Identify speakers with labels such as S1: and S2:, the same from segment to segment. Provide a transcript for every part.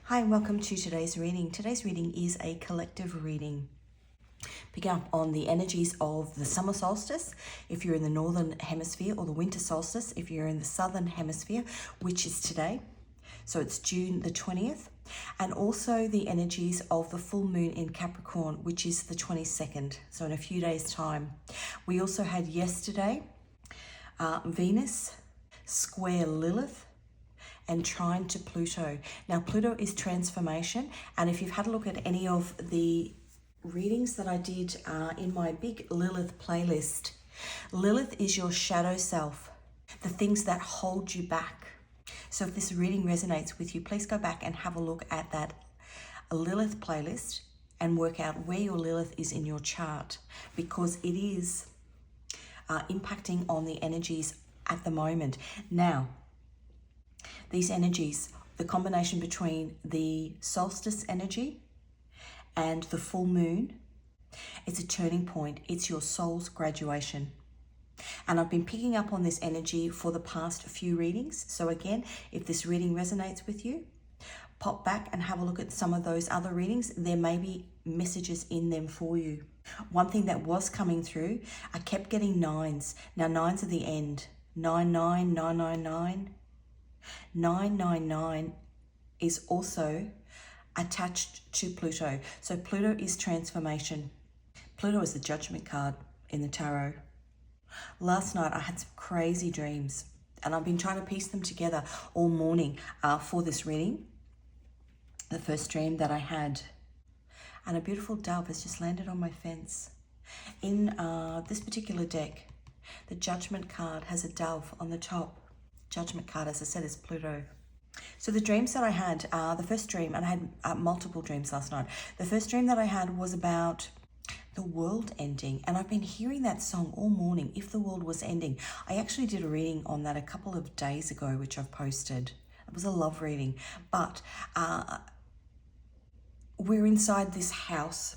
S1: Hi and welcome to today's reading. Today's reading is a collective reading. Picking up on the energies of the summer solstice if you're in the northern hemisphere, or the winter solstice if you're in the southern hemisphere, which is today. So it's June the 20th. And also the energies of the full moon in Capricorn, which is the 22nd. So in a few days' time. We also had yesterday Venus square Lilith and trine to Pluto. Now Pluto is transformation, and if you've had a look at any of the readings that I did in my big Lilith playlist, Lilith is your shadow self, the things that hold you back. So if this reading resonates with you, please go back and have a look at that Lilith playlist and work out where your Lilith is in your chart, because it is impacting on the energies at the moment. Now, these energies, the combination between the solstice energy and the full moon, it's a turning point. It's your soul's graduation. And I've been picking up on this energy for the past few readings. So again, if this reading resonates with you, pop back and have a look at some of those other readings. There may be messages in them for you. One thing that was coming through, I kept getting nines. Now nines are the end. 99999. 999 is also attached to Pluto. So Pluto is transformation. Pluto is the judgment card in the tarot. Last night I had some crazy dreams, and I've been trying to piece them together all morning for this reading. The first dream that I had, and a beautiful dove has just landed on my fence. In this particular deck, the judgment card has a dove on the top. Judgment card, as I said, is Pluto. So the dreams that I had, the first dream, and I had multiple dreams last night. The first dream that I had was about the world ending, and I've been hearing that song all morning, If the World Was Ending. I actually did a reading on that a couple of days ago, which I've posted. It was a love reading, but we're inside this house.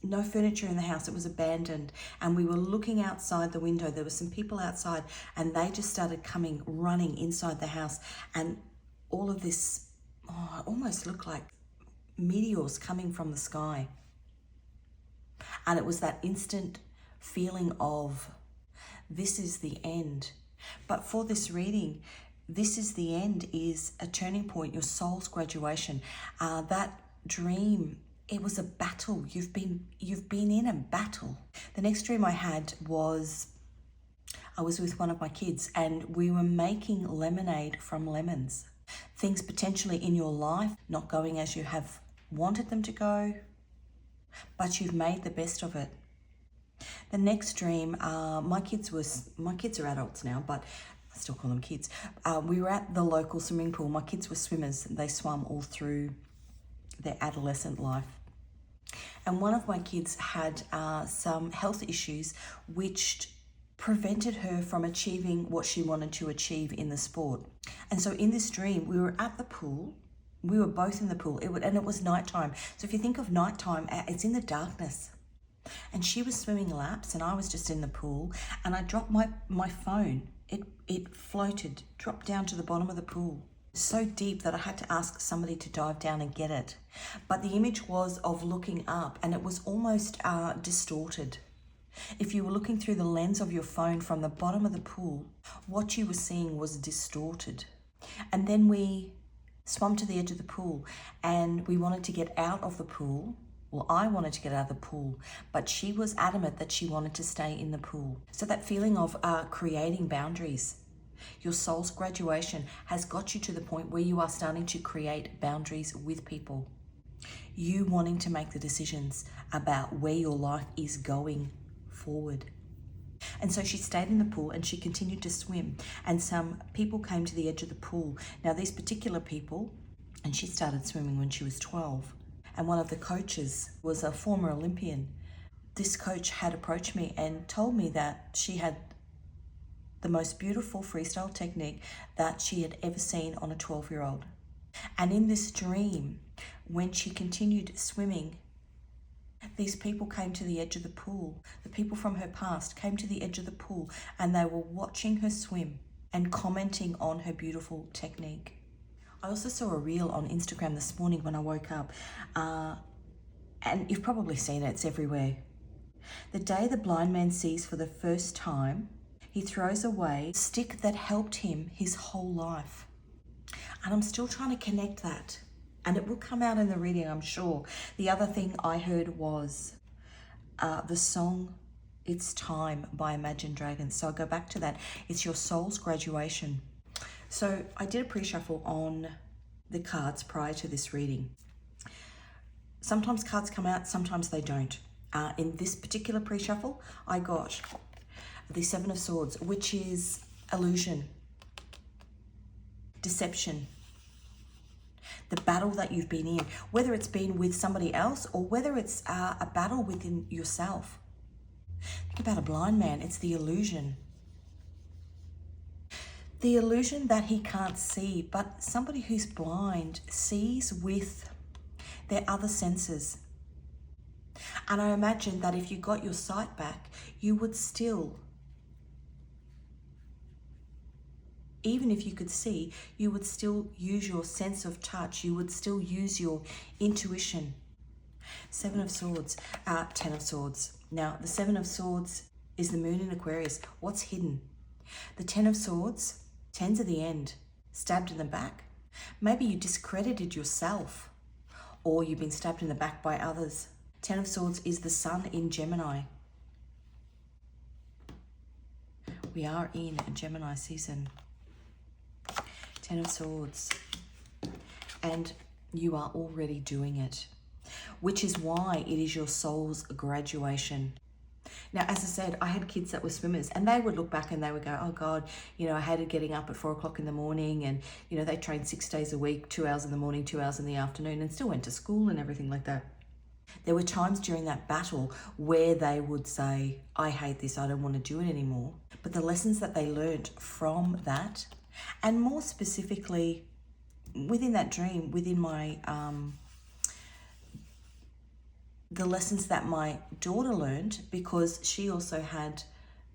S1: No furniture in the house, it was abandoned, and we were looking outside the window. There were some people outside, and they just started coming running inside the house, and all of this almost looked like meteors coming from the sky. And it was that instant feeling of, this is the end. But for this reading, this is the end is a turning point, your soul's graduation. That dream, it was a battle. You've been in a battle. The next dream I had was, I was with one of my kids and we were making lemonade from lemons. Things potentially in your life not going as you have wanted them to go, but you've made the best of it. The next dream, my kids are adults now, but I still call them kids. We were at the local swimming pool. My kids were swimmers. They swam all through their adolescent life. And one of my kids had some health issues which prevented her from achieving what she wanted to achieve in the sport. And so in this dream, we were at the pool. We were both in the pool, and it was nighttime. So if you think of nighttime, it's in the darkness. And she was swimming laps and I was just in the pool, and I dropped my phone. It floated, dropped down to the bottom of the pool. So deep that I had to ask somebody to dive down and get it. But the image was of looking up, and it was almost distorted. If you were looking through the lens of your phone from the bottom of the pool, what you were seeing was distorted. And then we swam to the edge of the pool, and we wanted to get out of the pool. Well, I wanted to get out of the pool, but she was adamant that she wanted to stay in the pool. So that feeling of creating boundaries, your soul's graduation has got you to the point where you are starting to create boundaries with people. You wanting to make the decisions about where your life is going forward. And so she stayed in the pool and she continued to swim, and some people came to the edge of the pool. Now these particular people, and she started swimming when she was 12, and one of the coaches was a former Olympian. This coach had approached me and told me that she had the most beautiful freestyle technique that she had ever seen on a 12-year-old. And in this dream, when she continued swimming, these people came to the edge of the pool. The people from her past came to the edge of the pool, and they were watching her swim and commenting on her beautiful technique. I also saw a reel on Instagram this morning when I woke up, and you've probably seen it, it's everywhere. The day the blind man sees for the first time, he throws away the stick that helped him his whole life. And I'm still trying to connect that. And it will come out in the reading, I'm sure. The other thing I heard was the song It's Time by Imagine Dragons. So I'll go back to that. It's your soul's graduation. So I did a pre-shuffle on the cards prior to this reading. Sometimes cards come out, sometimes they don't. In this particular pre-shuffle, I got the Seven of Swords, which is illusion, deception, the battle that you've been in, whether it's been with somebody else or whether it's a battle within yourself. Think about a blind man, it's the illusion. The illusion that he can't see, but somebody who's blind sees with their other senses. And I imagine that if you got your sight back, you would still, even if you could see, you would still use your sense of touch. You would still use your intuition. Seven of Swords, 10 of Swords. Now, the Seven of Swords is the moon in Aquarius. What's hidden? The 10 of Swords, 10's at the end, stabbed in the back. Maybe you discredited yourself or you've been stabbed in the back by others. 10 of Swords is the sun in Gemini. We are in a Gemini season. 10 of Swords. And you are already doing it, which is why it is your soul's graduation. Now, as I said, I had kids that were swimmers and they would look back and they would go, oh God, you know, I hated getting up at 4 o'clock in the morning, and, you know, they trained 6 days a week, 2 hours in the morning, 2 hours in the afternoon, and still went to school and everything like that. There were times during that battle where they would say, I hate this, I don't want to do it anymore. But the lessons that they learned from that, and more specifically within that dream, within my, the lessons that my daughter learned, because she also had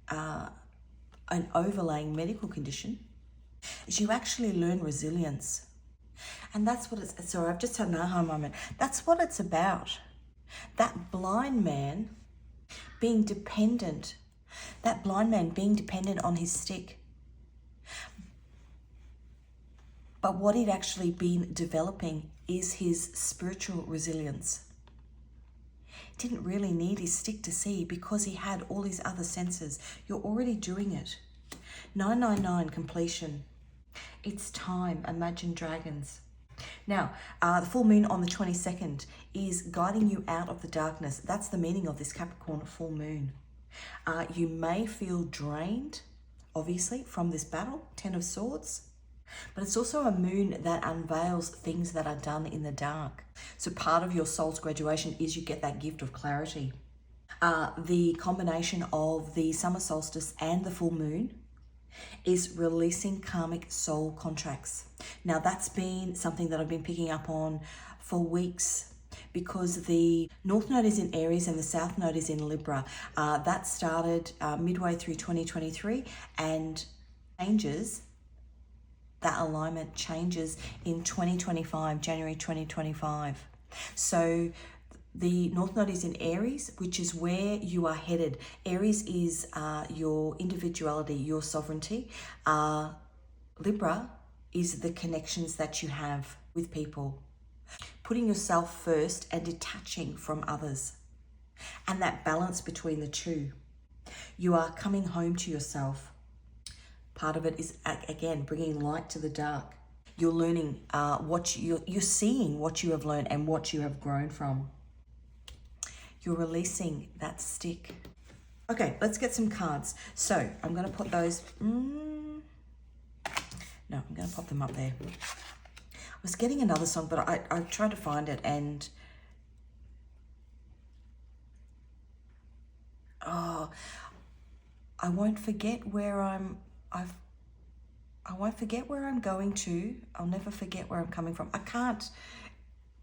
S1: an overlaying medical condition, is you actually learn resilience. And that's what it's, sorry, I've just had an aha moment. That's what it's about. That blind man being dependent, on his stick. But what he'd actually been developing is his spiritual resilience. He didn't really need his stick to see because he had all his other senses. You're already doing it. 999 completion. It's time. Imagine Dragons. Now, the full moon on the 22nd is guiding you out of the darkness. That's the meaning of this Capricorn full moon. You may feel drained, obviously, from this battle, 10 of Swords, but it's also a moon that unveils things that are done in the dark. So part of your soul's graduation is you get that gift of clarity. The combination of the summer solstice and the full moon is releasing karmic soul contracts. Now, that's been something that I've been picking up on for weeks, because the North Node is in Aries and the South Node is in Libra. That started midway through 2023 and changes, that alignment changes in 2025, January 2025. So the North Node is in Aries, which is where you are headed. Aries is your individuality, your sovereignty. Libra is the connections that you have with people. Putting yourself first and detaching from others. And that balance between the two. You are coming home to yourself. Part of it is, again, bringing light to the dark. You're learning you're seeing what you have learned and what you have grown from. You're releasing that stick. Okay, let's get some cards. So I'm going to put those, I'm going to pop them up there. I was getting another song, but I tried to find it and, I won't forget where I won't forget where I'm going to. I'll never forget where I'm coming from. I can't.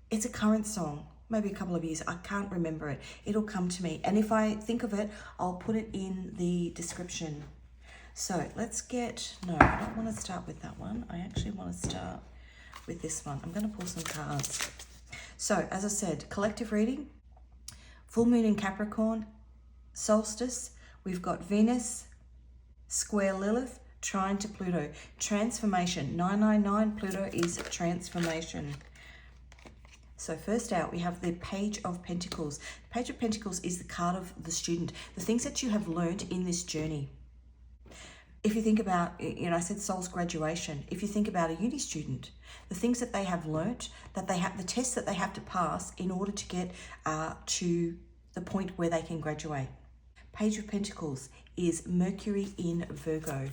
S1: It's a current song, maybe a couple of years. I can't remember it. It'll come to me. And if I think of it, I'll put it in the description. So let's get, no, I don't want to start with that one. I actually want to start with this one. I'm going to pull some cards. So, as I said, collective reading, full moon in Capricorn, solstice, we've got Venus, square Lilith, trine to Pluto, transformation, 999, Pluto is transformation. So first out, we have the Page of Pentacles. The Page of Pentacles is the card of the student, the things that you have learned in this journey. If you think about, I said soul's graduation. If you think about a uni student, the things that they have learnt, that they have, the tests that they have to pass in order to get to the point where they can graduate. Page of Pentacles is Mercury in Virgo.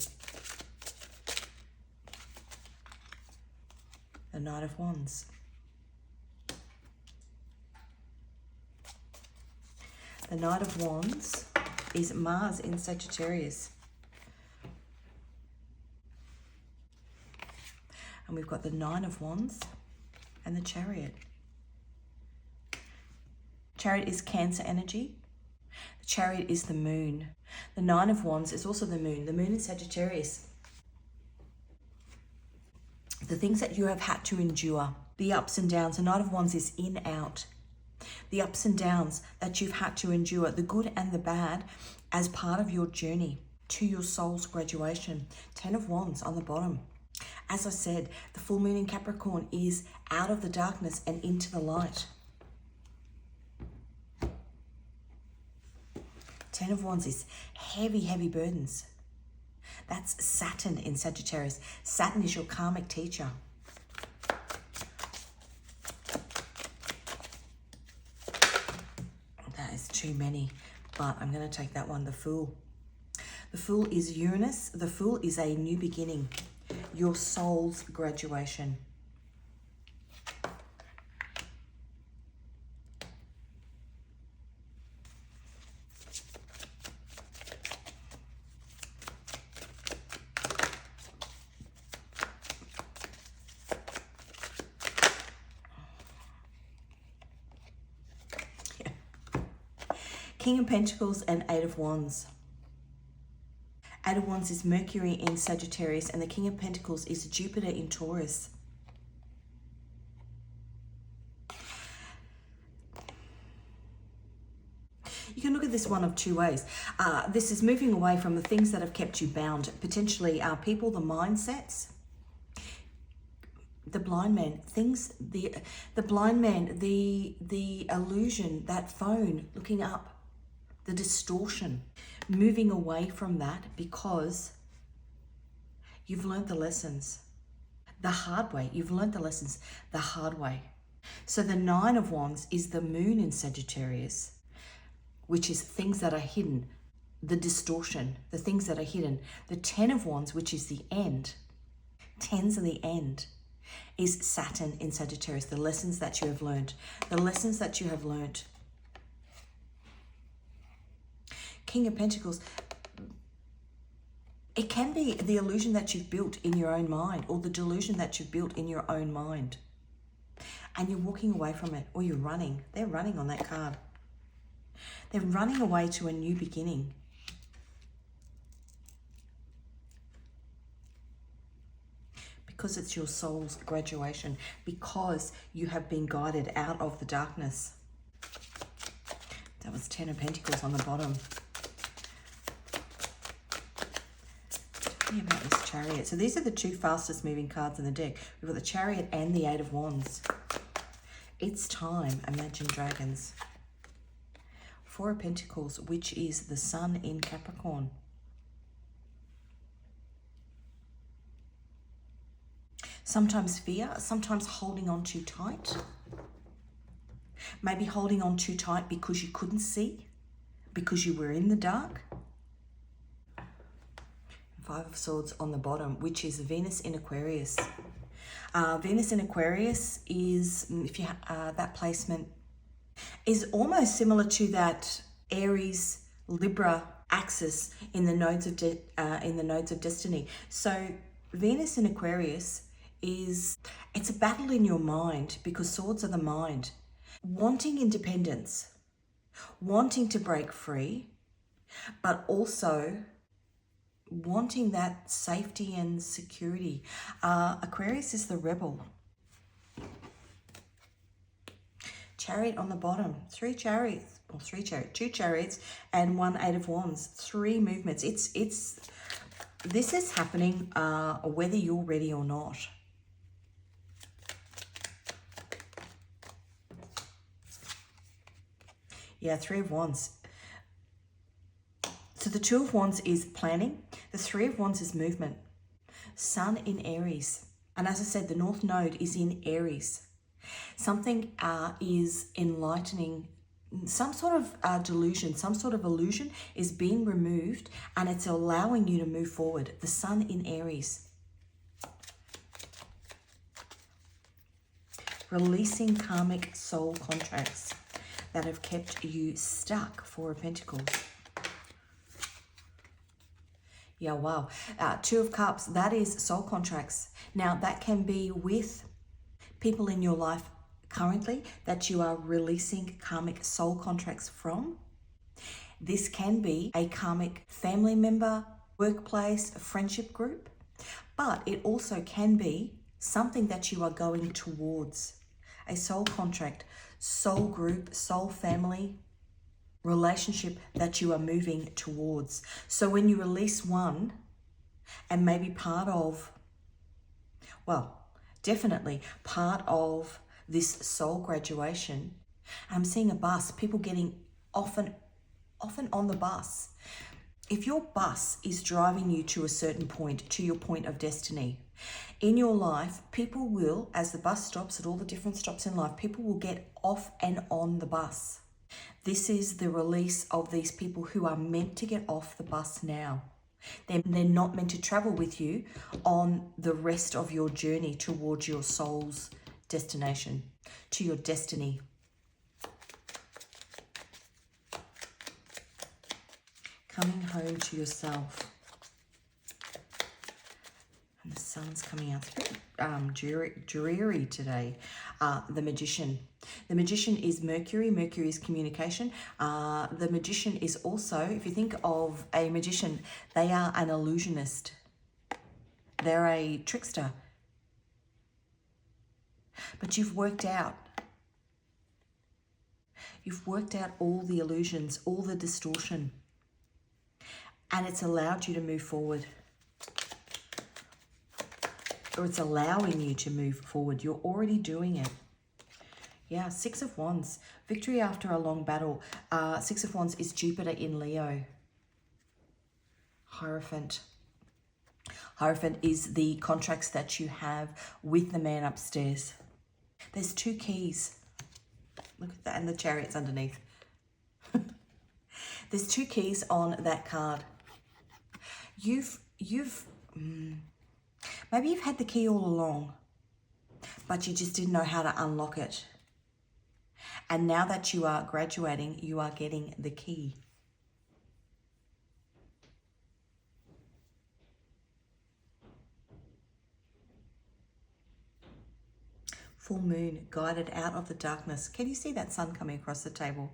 S1: The Knight of Wands. The Knight of Wands is Mars in Sagittarius. And we've got the Nine of Wands and the Chariot. Chariot is Cancer energy. The Chariot is the Moon. The Nine of Wands is also the Moon in Sagittarius. The things that you have had to endure, the ups and downs. The Knight of Wands is in, out. The ups and downs that you've had to endure, the good and the bad, as part of your journey to your soul's graduation. 10 of Wands on the bottom. As I said, the full moon in Capricorn is out of the darkness and into the light. 10 of Wands is heavy, heavy burdens. That's Saturn in Sagittarius. Saturn is your karmic teacher. That is too many, but I'm going to take that one, the Fool. The Fool is Uranus. The Fool is a new beginning. Your soul's graduation. King of Pentacles and Eight of Wands. Eight of Wands is Mercury in Sagittarius, and the King of Pentacles is Jupiter in Taurus. You can look at this one of two ways. This is moving away from the things that have kept you bound, potentially people, the mindsets, the blind man, things, the blind man, the illusion, that phone, looking up, the distortion, moving away from that because you've learned the lessons the hard way. You've learned the lessons the hard way. So the Nine of Wands is the moon in Sagittarius, which is things that are hidden, the distortion, the things that are hidden. The 10 of Wands, which is the end, tens are the end, is Saturn in Sagittarius, the lessons that you have learned. The lessons that you have learned. King of Pentacles, it can be the illusion that you've built in your own mind, or the delusion that you've built in your own mind. And you're walking away from it, or you're running. They're running on that card. They're running away to a new beginning. Because it's your soul's graduation. Because you have been guided out of the darkness. That was 10 of Pentacles on the bottom. Tell me about this Chariot. So these are the two fastest moving cards in the deck. We've got the Chariot and the Eight of Wands. It's time, Imagine Dragons. Four of Pentacles, which is the Sun in Capricorn. Sometimes fear, sometimes holding on too tight. Maybe holding on too tight because you couldn't see, because you were in the dark. Five of Swords on the bottom, which is Venus in Aquarius. Venus in Aquarius is, if you that placement is almost similar to that Aries Libra axis in the nodes of destiny. So Venus in Aquarius it's a battle in your mind, because swords are the mind. Wanting independence, wanting to break free, but also wanting that safety and security. Aquarius is the rebel. Chariot on the bottom, two chariots, and 1 8 of wands, 3 movements. This is happening whether you're ready or not. Yeah, 3 of wands. So the 2 of wands is planning. The 3 of wands is movement. Sun in Aries. And as I said, the North Node is in Aries. Something is enlightening. Some sort of delusion, some sort of illusion is being removed, and it's allowing you to move forward. The Sun in Aries. Releasing karmic soul contracts that have kept you stuck. 4 of Pentacles. Yeah, wow. 2 of Cups, that is soul contracts. Now, that can be with people in your life currently that you are releasing karmic soul contracts from. This can be a karmic family member, workplace, friendship group, but it also can be something that you are going towards. A soul contract, soul group, soul family, relationship that you are moving towards. So when you release one, and maybe part of, well, definitely part of this soul graduation, I'm seeing a bus, people getting often on the bus. If your bus is driving you to a certain point, to your point of destiny, in your life, people will, as the bus stops at all the different stops in life, people will get off and on the bus. This is the release of these people who are meant to get off the bus now. They're not meant to travel with you on the rest of your journey towards your soul's destination, to your destiny. Coming home to yourself. And the sun's coming out. It's a bit dreary today. The Magician. The Magician is Mercury. Mercury is communication. The Magician is also, if you think of a magician, they are an illusionist. They're a trickster. But you've worked out all the illusions, all the distortion, and it's allowed you to move forward. Or it's allowing you to move forward. You're already doing it. Yeah, 6 of Wands. Victory after a long battle. 6 of Wands is Jupiter in Leo. Hierophant. Hierophant is the contracts that you have with the man upstairs. There's 2 keys. Look at that, and the Chariot's underneath. There's 2 keys on that card. Maybe you've had the key all along, but you just didn't know how to unlock it. And now that you are graduating, you are getting the key. Full moon, guided out of the darkness. Can you see that sun coming across the table?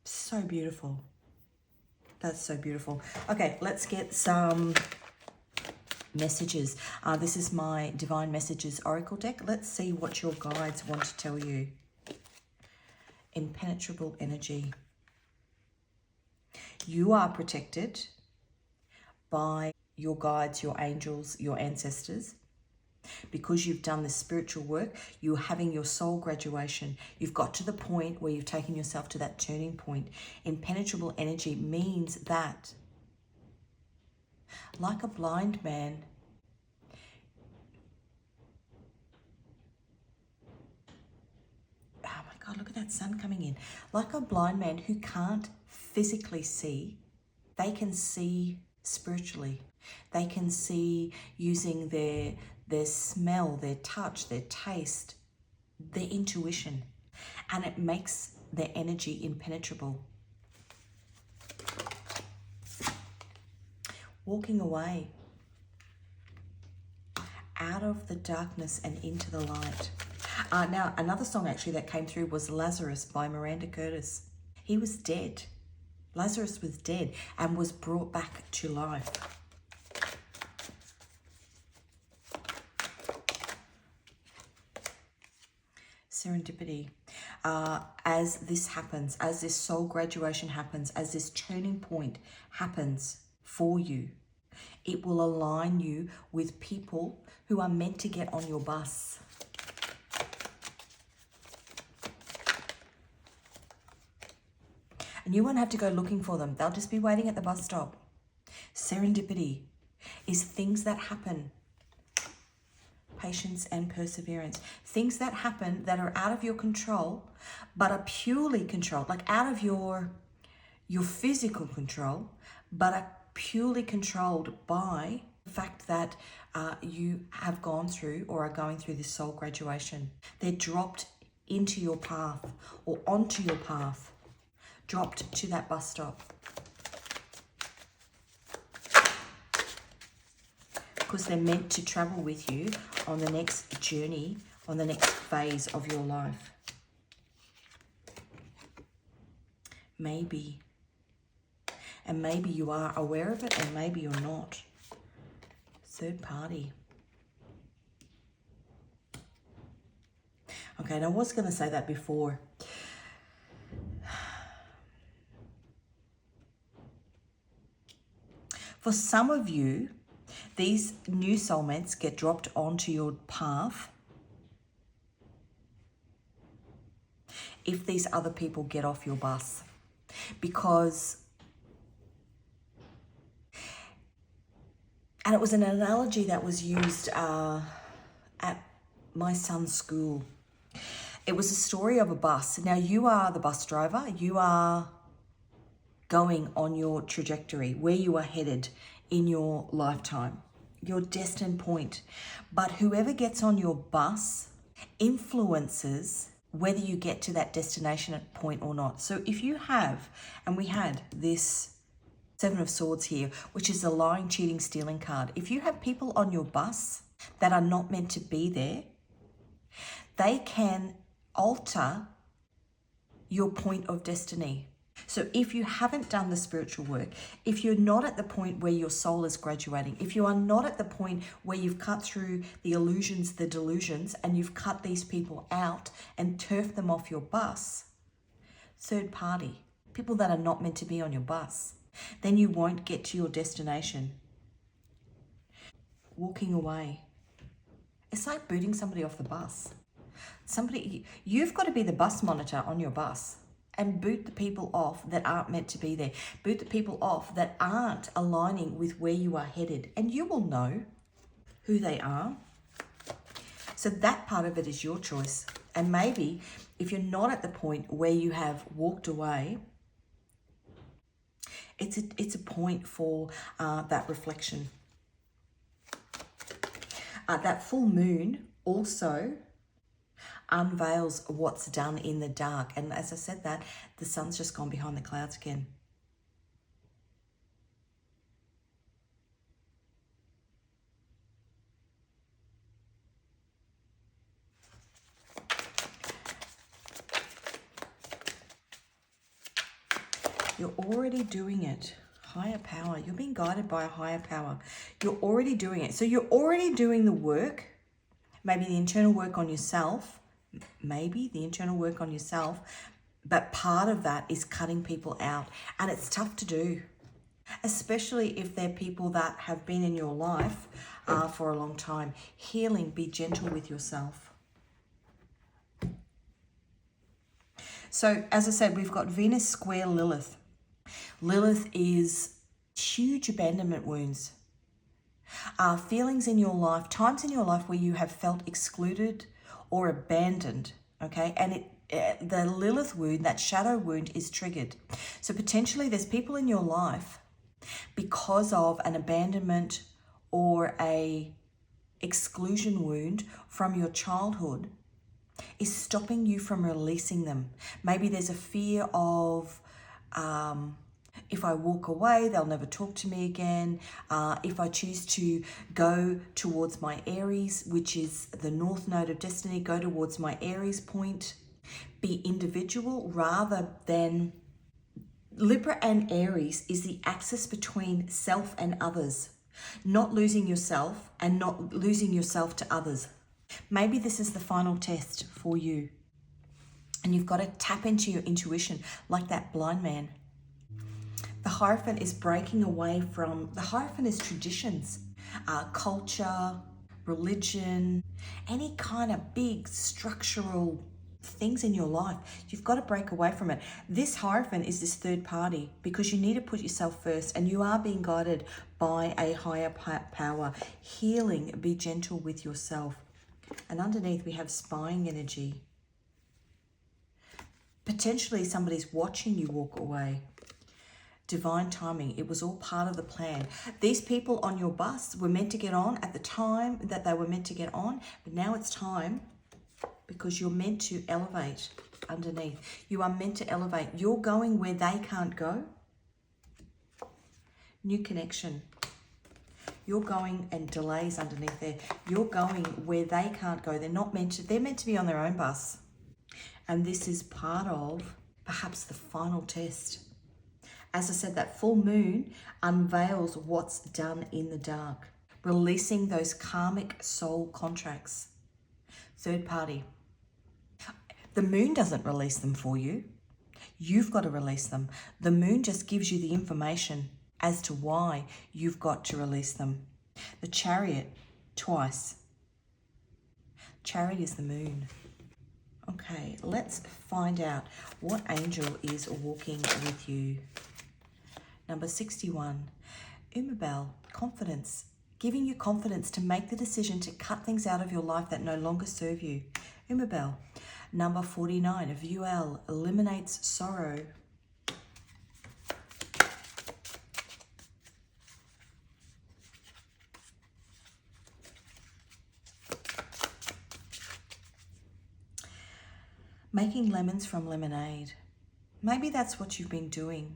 S1: So beautiful. That's so beautiful. Okay, let's get some messages. This is my Divine Messages Oracle deck. Let's see what your guides want to tell you. Impenetrable energy. You are protected by your guides, your angels, your ancestors. Because you've done this spiritual work, you're having your soul graduation. You've got to the point where you've taken yourself to that turning point. Impenetrable energy means that, like a blind man, oh my God, look at that sun coming in. Like a blind man who can't physically see, they can see spiritually. They can see using their smell, their touch, their taste, their intuition, and it makes their energy impenetrable. Walking away out of the darkness and into the light. Now, another song actually that came through was Lazarus by Miranda Curtis. He was dead. Lazarus was dead and was brought back to life. serendipity. As this happens, as this soul graduation happens, as this turning point happens for you, it will align you with people who are meant to get on your bus. And you won't have to go looking for them. They'll just be waiting at the bus stop. Serendipity is things that happen. Patience and perseverance. Things that happen that are out of your control, but are purely controlled, like out of your physical control, but are purely controlled by the fact that you have gone through or are going through this soul graduation. They're dropped into your path or onto your path, dropped to that bus stop. Because they're meant to travel with you on the next journey, on the next phase of your life. Maybe. And maybe you are aware of it and maybe you're not. Third party. Okay, and I was going to say that before. For some of you, these new soulmates get dropped onto your path if these other people get off your bus. Because, and it was an analogy that was used at my son's school. It was a story of a bus. Now you are the bus driver. You are going on your trajectory, where you are headed in your lifetime, your destined point. But whoever gets on your bus influences whether you get to that destination point or not. So if you have, and we had this Seven of Swords here, which is a lying, cheating, stealing card. If you have people on your bus that are not meant to be there, they can alter your point of destiny. So if you haven't done the spiritual work, if you're not at the point where your soul is graduating, if you are not at the point where you've cut through the illusions, the delusions, and you've cut these people out and turfed them off your bus, third party, people that are not meant to be on your bus, then you won't get to your destination. Walking away. It's like booting somebody off the bus. You've got to be the bus monitor on your bus and boot the people off that aren't meant to be there. Boot the people off that aren't aligning with where you are headed. And you will know who they are. So that part of it is your choice. And maybe if you're not at the point where you have walked away, it's a point for that reflection. That full moon also unveils what's done in the dark. And as I said that, the sun's just gone behind the clouds again. You're already doing it. Higher power. You're being guided by a higher power. You're already doing it. So you're already doing the work, maybe the internal work on yourself, but part of that is cutting people out. And it's tough to do, especially if they're people that have been in your life for a long time. Healing, be gentle with yourself. So as I said, we've got Venus square Lilith. Lilith is huge abandonment wounds. Feelings in your life, times in your life where you have felt excluded or abandoned, okay? And the Lilith wound, that shadow wound, is triggered. So potentially there's people in your life because of an abandonment or a exclusion wound from your childhood is stopping you from releasing them. Maybe there's a fear of if I walk away, they'll never talk to me again. If I choose to go towards my Aries, which is the north node of destiny, go towards my Aries point, be individual rather than... Libra and Aries is the axis between self and others, not losing yourself and not losing yourself to others. Maybe this is the final test for you. And you've got to tap into your intuition like that blind man. The Hierophant is breaking away from, the Hierophant is traditions, culture, religion, any kind of big structural things in your life. You've got to break away from it. This Hierophant is this third party because you need to put yourself first, and you are being guided by a higher power. Healing, be gentle with yourself. And underneath we have spying energy. Potentially somebody's watching you walk away. Divine timing. It was all part of the plan. These people on your bus were meant to get on at the time that they were meant to get on, but now it's time because you're meant to elevate underneath. You are meant to elevate. You're going where they can't go. New connection. You're going, and delays underneath there. You're going where they can't go. They're not meant to, they're meant to be on their own bus. And this is part of perhaps the final test. As I said, that full moon unveils what's done in the dark, releasing those karmic soul contracts. Third party. The moon doesn't release them for you. You've got to release them. The moon just gives you the information as to why you've got to release them. The Chariot, twice. Chariot is the moon. Okay, let's find out what angel is walking with you. Number 61, Umabel, confidence. Giving you confidence to make the decision to cut things out of your life that no longer serve you. Umabel. Number 49, Vuel, eliminates sorrow. Making lemons from lemonade. Maybe that's what you've been doing.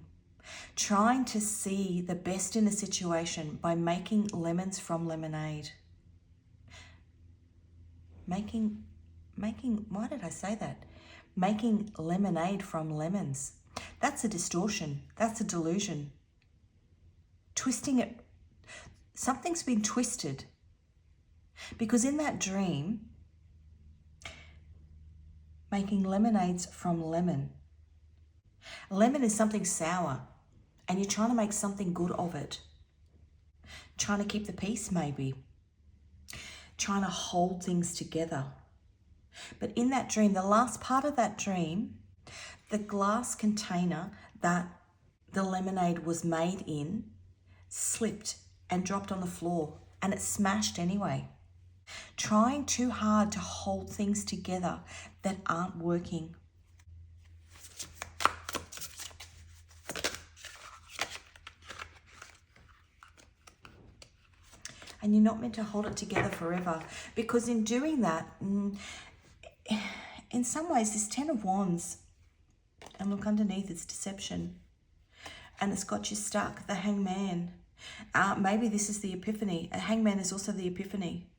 S1: Trying to see the best in a situation by making lemons from lemonade. Making, why did I say that? Making lemonade from lemons. That's a distortion. That's a delusion. Twisting it. Something's been twisted. Because in that dream, making lemonades from lemon. Lemon is something sour, and you're trying to make something good of it. Trying to keep the peace, maybe. Trying to hold things together. But in that dream, the last part of that dream, the glass container that the lemonade was made in slipped and dropped on the floor, and it smashed anyway. Trying too hard to hold things together that aren't working. And you're not meant to hold it together forever, because in doing that, in some ways, this 10 of Wands, and look underneath, it's deception. And it's got you stuck, the Hangman. Maybe this is the Epiphany. A Hangman is also the Epiphany.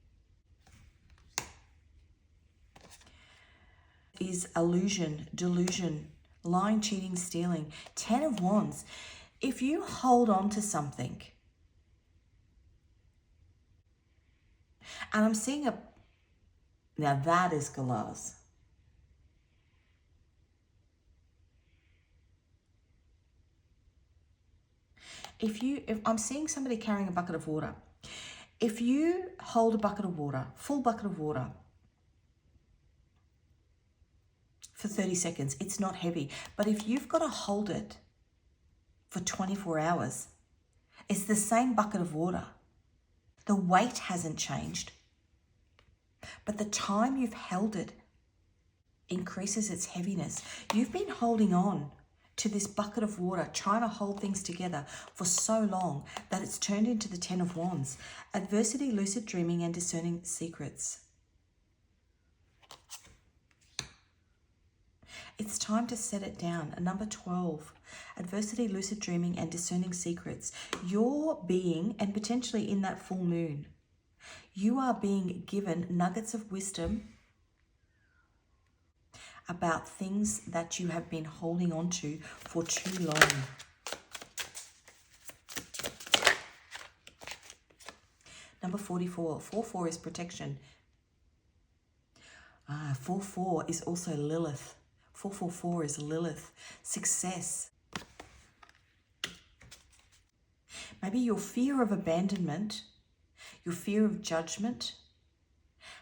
S1: Is illusion, delusion, lying, cheating, stealing. 10 of Wands. If you hold on to something, and I'm seeing now that is glass. If I'm seeing somebody carrying a bucket of water. If you hold a bucket of water, full bucket of water, for 30 seconds, it's not heavy. But if you've got to hold it for 24 hours, it's the same bucket of water. The weight hasn't changed, but the time you've held it increases its heaviness. You've been holding on to this bucket of water, trying to hold things together for so long that it's turned into the 10 of Wands. Adversity, lucid dreaming, and discerning secrets. It's time to set it down. Number 12, adversity, lucid dreaming, and discerning secrets. You're being, and potentially in that full moon, you are being given nuggets of wisdom about things that you have been holding on to for too long. Number 44, 4-4 is protection. 4-4 is also Lilith. 444 is Lilith, success. Maybe your fear of abandonment, your fear of judgment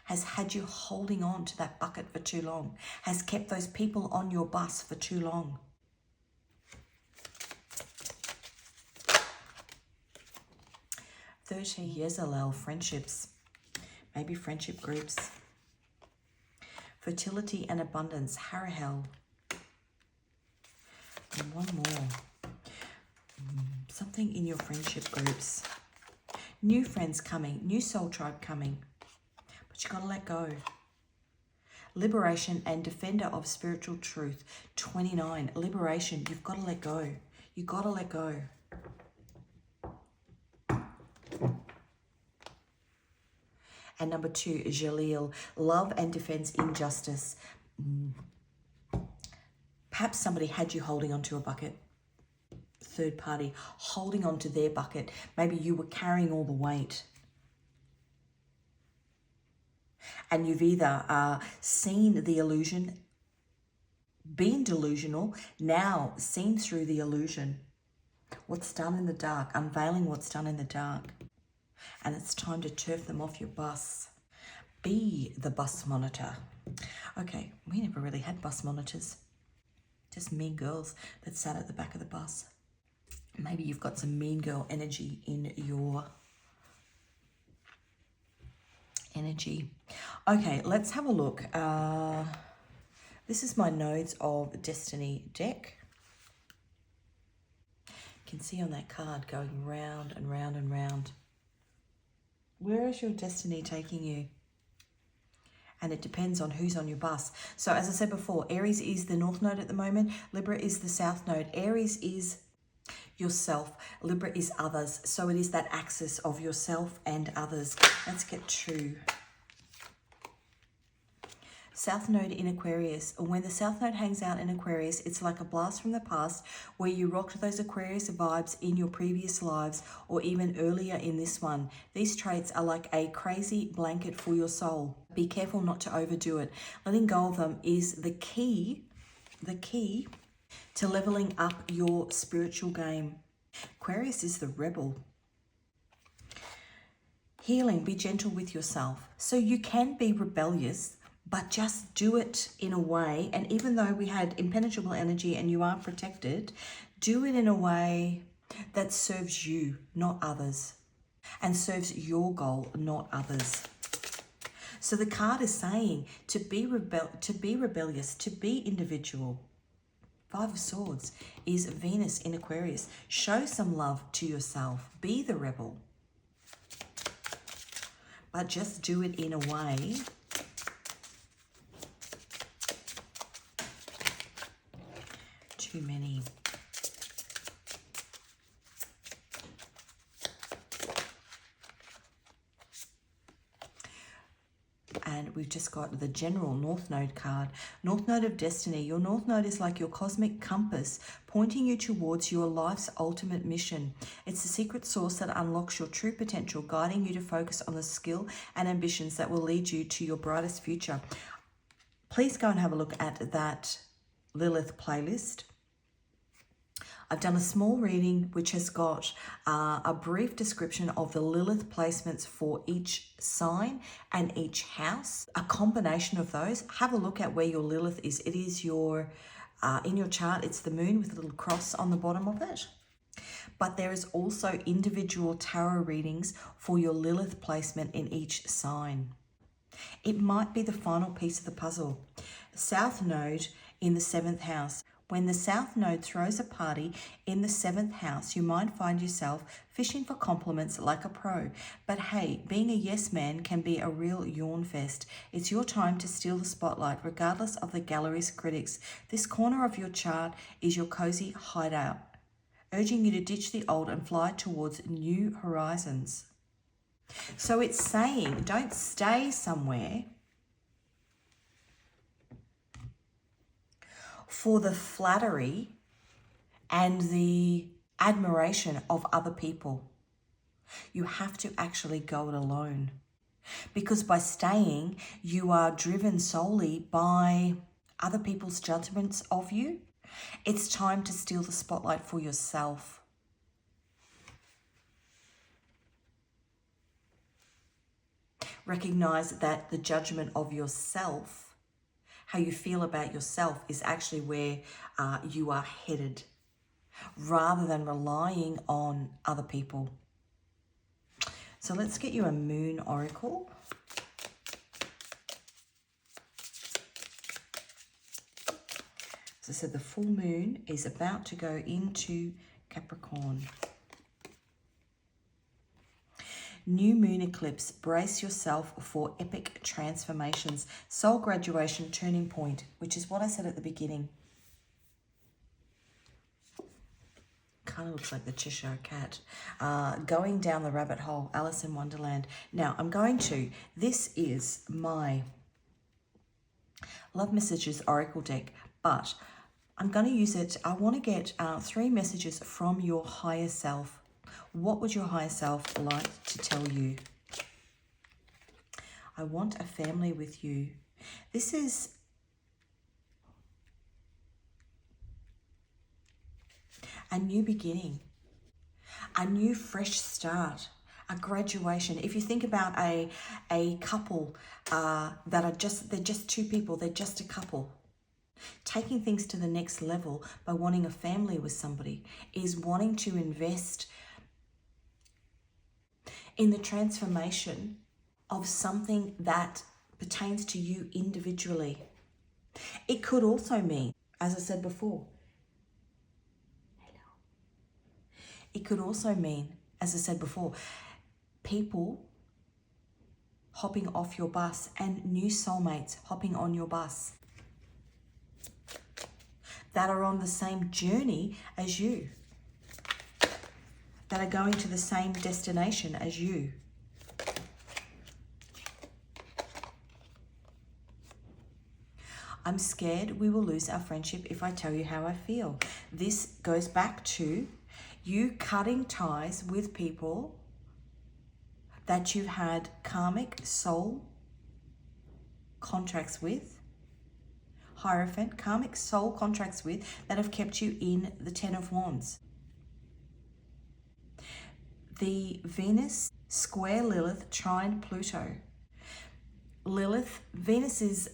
S1: has had you holding on to that bucket for too long, has kept those people on your bus for too long. Yezalel, friendships, maybe friendship groups. Fertility and abundance, Harahel. And one more. Something in your friendship groups. New friends coming, new soul tribe coming. But you got to let go. Liberation and defender of spiritual truth, 29. Liberation, you've got to let go. You got to let go. And number 2, Jalil, love and defense injustice. Perhaps somebody had you holding onto a bucket. Third party, holding onto their bucket. Maybe you were carrying all the weight. And you've either seen the illusion, been delusional, now seen through the illusion. What's done in the dark, unveiling what's done in the dark. And it's time to turf them off your bus. Be the bus monitor. Okay, we never really had bus monitors. Just mean girls that sat at the back of the bus. Maybe you've got some mean girl energy in your energy. Okay, let's have a look. This is my Nodes of Destiny deck. You can see on that card going round and round and round. Where is your destiny taking you? And it depends on who's on your bus. So as I said before, Aries is the North Node at the moment. Libra is the South Node. Aries is yourself. Libra is others. So it is that axis of yourself and others. Let's get true. South Node in Aquarius. When the South Node hangs out in Aquarius, it's like a blast from the past where you rocked those Aquarius vibes in your previous lives or even earlier in this one. These traits are like a crazy blanket for your soul. Be careful not to overdo it. Letting go of them is the key to leveling up your spiritual game. Aquarius is the rebel. Healing, be gentle with yourself. So you can be rebellious, but just do it in a way, and even though we had impenetrable energy and you are protected, do it in a way that serves you, not others, and serves your goal, not others. So the card is saying to be rebellious, to be individual. 5 of Swords is Venus in Aquarius. Show some love to yourself. Be the rebel. But just do it in a way too many. And we've just got the general North Node card. North Node of Destiny. Your North Node is like your cosmic compass, pointing you towards your life's ultimate mission. It's the secret source that unlocks your true potential, guiding you to focus on the skill and ambitions that will lead you to your brightest future. Please go and have a look at that Lilith playlist. I've done a small reading which has got a brief description of the Lilith placements for each sign and each house. A combination of those. Have a look at where your Lilith is. It is your, in your chart, it's the moon with a little cross on the bottom of it. But there is also individual tarot readings for your Lilith placement in each sign. It might be the final piece of the puzzle. South Node in the 7th house. When the South Node throws a party in the 7th house, you might find yourself fishing for compliments like a pro. But hey, being a yes man can be a real yawn fest. It's your time to steal the spotlight, regardless of the gallery's critics. This corner of your chart is your cozy hideout, urging you to ditch the old and fly towards new horizons. So it's saying, don't stay somewhere for the flattery and the admiration of other people. You have to actually go it alone. Because by staying, you are driven solely by other people's judgments of you. It's time to steal the spotlight for yourself. Recognize that the judgment of yourself, how you feel about yourself, is actually where you are headed, rather than relying on other people. So let's get you a moon oracle. As I said, the full moon is about to go into Capricorn. New moon eclipse, brace yourself for epic transformations. Soul graduation, turning point, which is what I said at the beginning. Kind of looks like the Cheshire Cat. Going down the rabbit hole, Alice in Wonderland. Now, this is my Love Messages Oracle deck, but I'm going to use it. I want to get 3 messages from your higher self. What would your higher self like to tell you? I want a family with you. This is a new beginning, a new fresh start, a graduation. If you think about a couple that are they're just 2 people, they're just a couple. Taking things to the next level by wanting a family with somebody is wanting to invest in the transformation of something that pertains to you individually. It could also mean, as I said before, it could also mean, as I said before, people hopping off your bus and new soulmates hopping on your bus that are on the same journey as you, that are going to the same destination as you. I'm scared we will lose our friendship if I tell you how I feel. This goes back to you cutting ties with people that you've had karmic soul contracts with, Hierophant, karmic soul contracts with, that have kept you in the 10 of Wands. The Venus square Lilith trine Pluto. Lilith, Venus is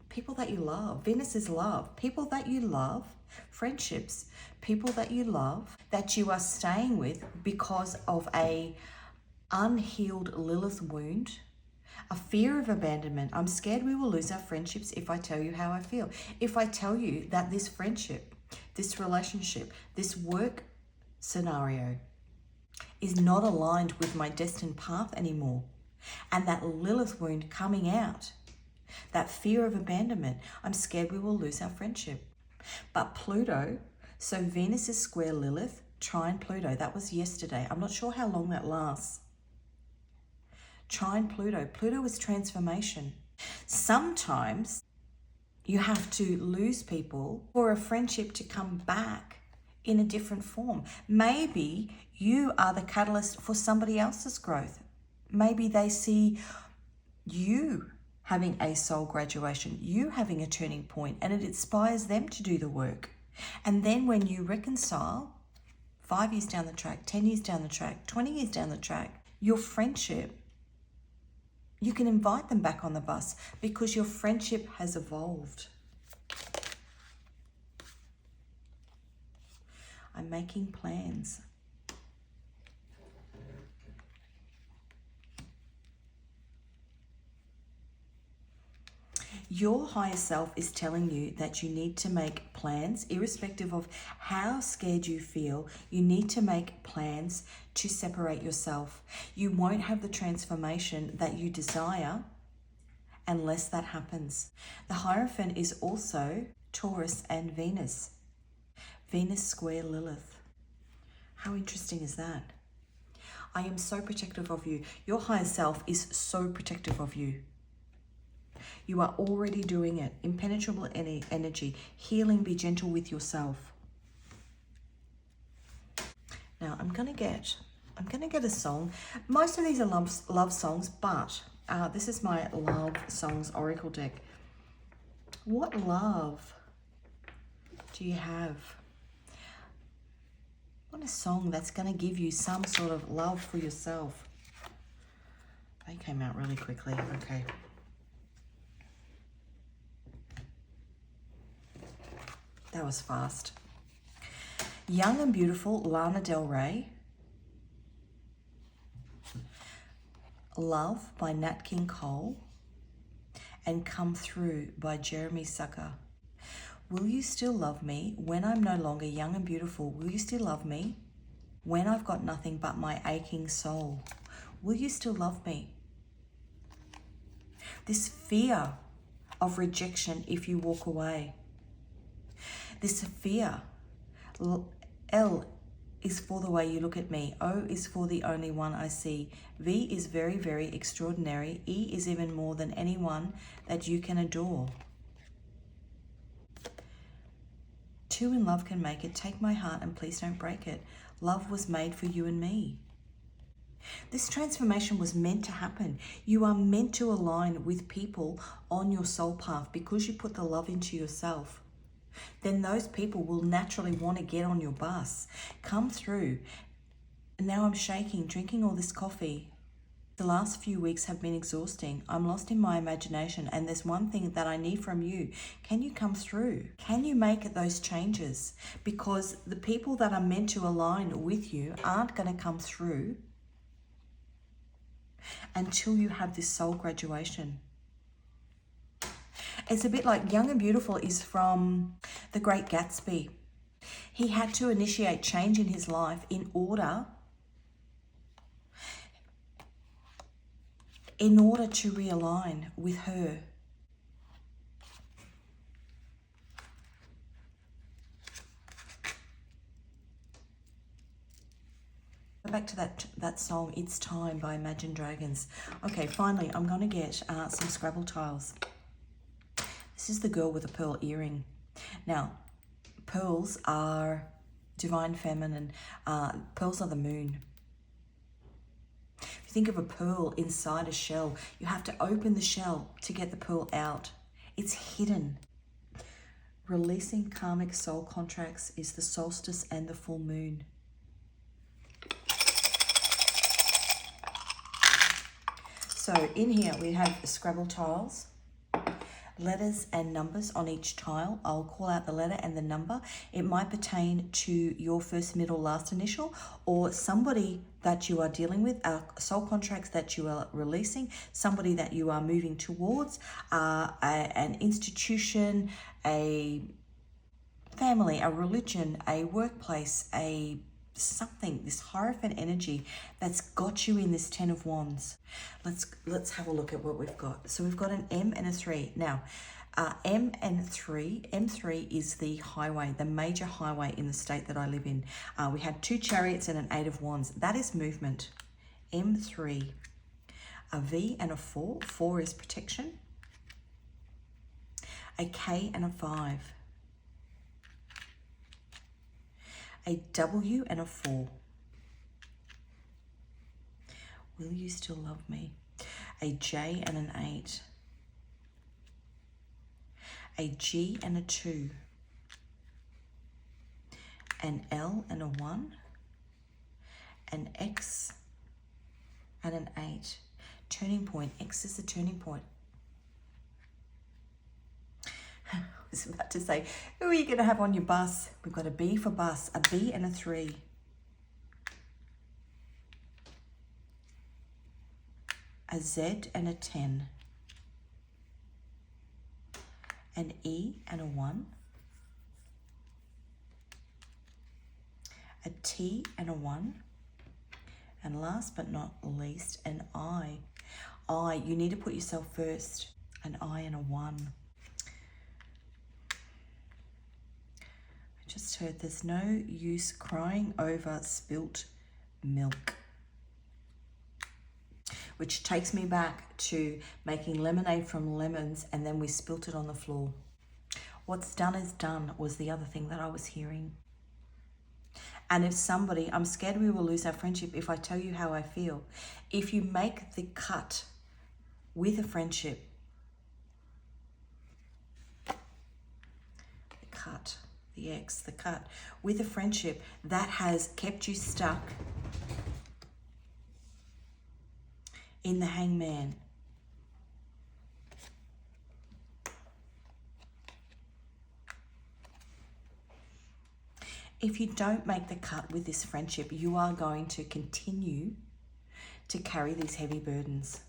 S1: people that you love. Venus is love. People that you love, friendships, people that you love, that you are staying with because of a unhealed Lilith wound, a fear of abandonment. I'm scared we will lose our friendships if I tell you how I feel. If I tell you that this friendship, this relationship, this work scenario is not aligned with my destined path anymore, and that Lilith wound coming out, that fear of abandonment, I'm scared we will lose our friendship. But Pluto, so Venus is square Lilith, trine Pluto. That was yesterday. I'm not sure how long that lasts. Trine Pluto. Pluto is transformation. Sometimes you have to lose people for a friendship to come back in a different form. Maybe you are the catalyst for somebody else's growth. Maybe they see you having a soul graduation, you having a turning point, and it inspires them to do the work. And then when you reconcile 5 years down the track, 10 years down the track, 20 years down the track, your friendship, you can invite them back on the bus because your friendship has evolved. I'm making plans. Your higher self is telling you that you need to make plans, irrespective of how scared you feel. You need to make plans to separate yourself. You won't have the transformation that you desire unless that happens. The Hierophant is also Taurus and Venus. Venus square Lilith. How interesting is that? I am so protective of you. Your higher self is so protective of you. You are already doing it. Impenetrable energy. Healing, be gentle with yourself. Now I'm gonna get a song. Most of these are love songs, but this is my love songs oracle deck. What love do you have? What a song that's going to give you some sort of love for yourself. They came out really quickly. Okay. That was fast. Young and Beautiful, Lana Del Rey. Love by Nat King Cole. And Come Through by Jeremy Sucker. Will you still love me when I'm no longer young and beautiful? Will you still love me when I've got nothing but my aching soul? Will you still love me? This fear of rejection if you walk away. This fear. L is for the way you look at me. O is for the only one I see. V is very, very extraordinary. E is even more than anyone that you can adore. Two in love can make it. Take my heart and please don't break it. Love was made for you and me. This transformation was meant to happen. You are meant to align with people on your soul path because you put the love into yourself. Then those people will naturally want to get on your bus. Come through. And now I'm shaking, drinking all this coffee. The last few weeks have been exhausting. I'm lost in my imagination and there's one thing that I need from you. Can you come through? Can you make those changes? Because the people that are meant to align with you aren't going to come through until you have this soul graduation. It's a bit like Young and Beautiful is from The Great Gatsby. He had to initiate change in his life in order to realign with her. Back to that song, It's Time by Imagine Dragons. Okay, finally, I'm going to get some Scrabble tiles. This is the girl with a pearl earring. Now, pearls are divine feminine. Pearls are the moon. If you think of a pearl inside a shell, you have to open the shell to get the pearl out. It's hidden. Releasing karmic soul contracts is the solstice and the full moon. So in here we have Scrabble tiles. Letters and numbers on each tile. I'll call out the letter and the number. It might pertain to your first, middle, last initial, or somebody that you are dealing with, soul contracts that you are releasing, somebody that you are moving towards, an institution, a family, a religion, a workplace, a something, this Hierophant energy that's got you in this Ten of Wands. Let's have a look at what we've got. So we've got an M and a 3. Now, M3 is the highway, the major highway in the state that I live in. We had 2 chariots and an 8 of Wands. That is movement. M3. A V and a 4. 4 is protection. A K and a 5. A W and a 4. Will you still love me? A J and an 8. A G and a 2. An L and a 1. An X and an 8. Turning point. X is the turning point. I was about to say, who are you going to have on your bus? We've got a B for bus, a B and a 3. A Z and a 10. An E and a 1. A T and a 1. And last but not least, an I. I, you need to put yourself first. An I and a 1. Just heard there's no use crying over spilt milk. Which takes me back to making lemonade from lemons and then we spilt it on the floor. What's done is done was the other thing that I was hearing. And if somebody, I'm scared we will lose our friendship if I tell you how I feel. If you make the cut with a friendship, cut, the X, the cut, with a friendship that has kept you stuck in the Hangman. If you don't make the cut with this friendship, you are going to continue to carry these heavy burdens.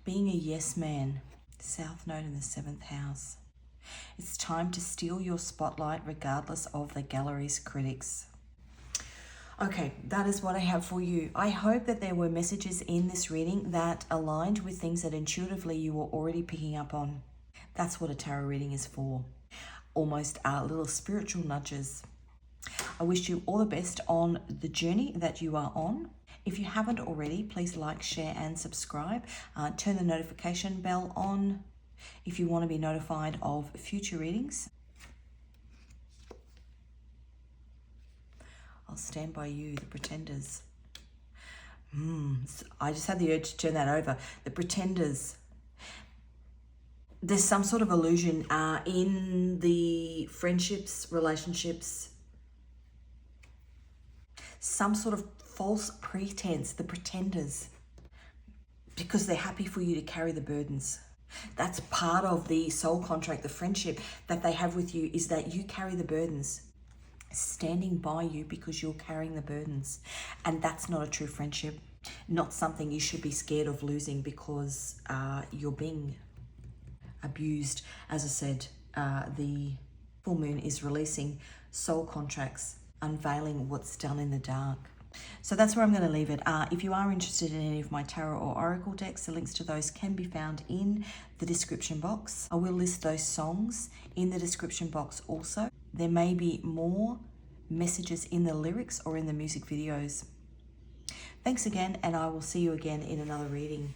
S1: Being a yes man, South Node in the 7th house. It's time to steal your spotlight regardless of the gallery's critics. Okay, that is what I have for you. I hope that there were messages in this reading that aligned with things that intuitively you were already picking up on. That's what a tarot reading is for. Almost little spiritual nudges. I wish you all the best on the journey that you are on. If you haven't already, please like, share and subscribe. Turn the notification bell on if you want to be notified of future readings. I'll stand by you, the Pretenders. I just had the urge to turn that over. The Pretenders. There's some sort of illusion in the friendships, relationships. Some sort of false pretense, the Pretenders. Because they're happy for you to carry the burdens. That's part of the soul contract, the friendship that they have with you, is that you carry the burdens. Standing by you because you're carrying the burdens. And that's not a true friendship. Not something you should be scared of losing because you're being abused. As I said, the full moon is releasing soul contracts, unveiling what's done in the dark. So that's where I'm going to leave it. If you are interested in any of my tarot or oracle decks, the links to those can be found in the description box. I will list those songs in the description box also. There may be more messages in the lyrics or in the music videos. Thanks again, and I will see you again in another reading.